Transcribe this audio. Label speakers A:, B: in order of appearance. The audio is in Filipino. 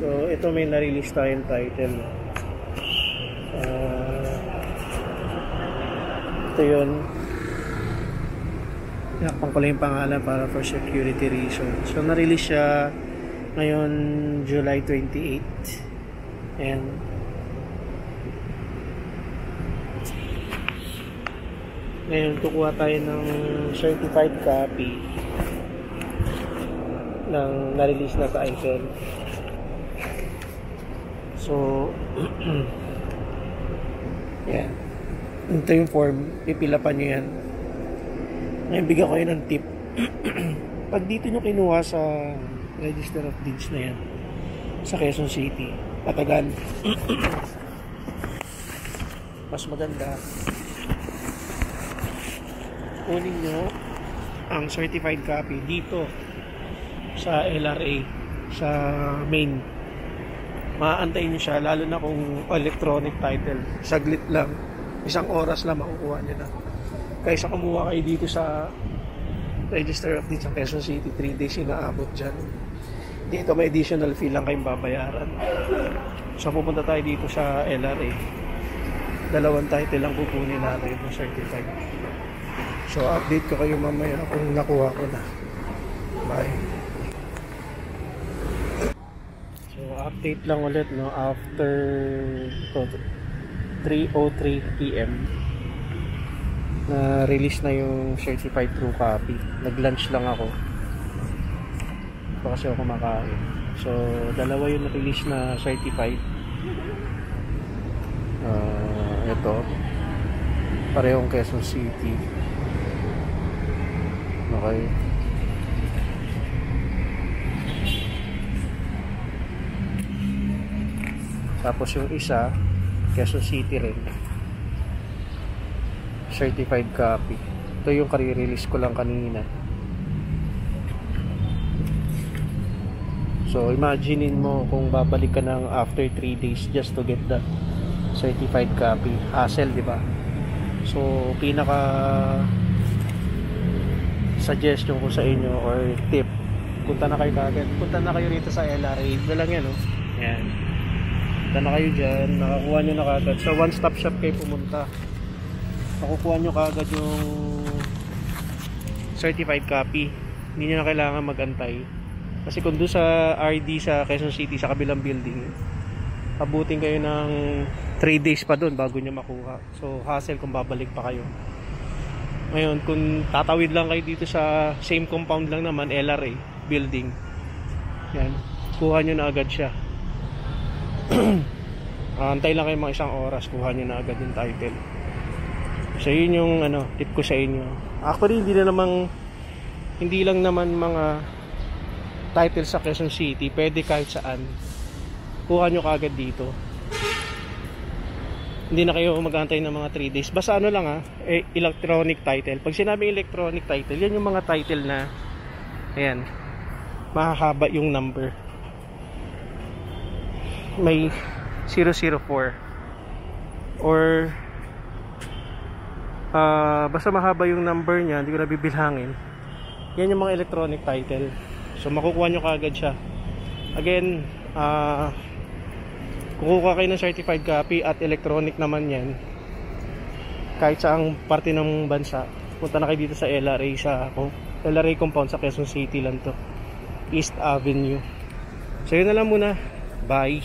A: So ito may na-release tayong title. Ito yun. Yakpan ko lang yung pangalan para for security reasons. So na-release siya ngayon July 28. And ngayon kukuha tayo ng certified copy ng na-release na title. So yan. Ito yung form, pipilapan nyo yan. Ngayon bigyan ko yun ng tip. Pag dito nyo kinuha sa Register of Deeds na yan sa Quezon City, Patagan, mas maganda kunin nyo ang certified copy dito sa LRA, sa main. Maaantayin nyo siya, lalo na kung electronic title. Saglit lang, 1 oras lang makukuha nyo na. Kaysa kumuha kayo dito sa Register of Deeds sa Quezon City, 3 days inaabot dyan. Dito may additional fee lang kayong babayaran. So pupunta tayo dito sa LRA, 2 title lang kukunin natin ng certified. So update ko kayo mamaya kung nakuha ko na. Bye. So update lang ulit, no, after 3:03 PM na release na yung certified true copy. Nag-lunch lang ako. Ito kasi ako kumakain. So 2 yung na-release na certified. Ito parehong Quezon City. Okay. Tapos yung isa Quezon City rin, certified copy. Ito yung kare-release ko lang kanina. So imaginein mo kung babalik ka ng after 3 days just to get the certified copy. Hassle, di ba? So pinaka suggestion ko sa inyo or tip, punta na kayo kagad, punta na kayo rito sa LRA. Ito lang yan, no? Yan, punta na kayo dyan, nakakuha nyo na kagad. So one stop shop kayo pumunta, makukuha nyo kagad yung certified copy. Hindi nyo na kailangan magantay, kasi kung doon sa RD sa Quezon City sa kabilang building, abutin kayo ng 3 days pa doon bago nyo makuha. So hassle kung babalik pa kayo. Ngayon, kung tatawid lang kayo dito sa same compound lang naman, LRA building, yan, kuha nyo na agad siya. Antay lang kayo mga 1 oras, kuha nyo na agad yung title. So yun yung tip ko sa inyo. Actually hindi lang naman mga title sa Quezon City, pwede kahit saan, kuha nyo kagad dito. Hindi na kayo mag-aantay ng mga 3 days. Basta lang electronic title. Pag sinabing electronic title, yan yung mga title na ayan, mahahaba yung number. May 004 or basta mahaba yung number niya, hindi ko na bibilangin. Yan yung mga electronic title. So makukuha nyo kaagad siya. Again, kukuha kayo ng certified copy at electronic naman yan kahit saang parte ng bansa. Punta na kayo dito sa LRA, sa LRA compound sa Quezon City lang to, East Avenue. So yun na lang muna, bye.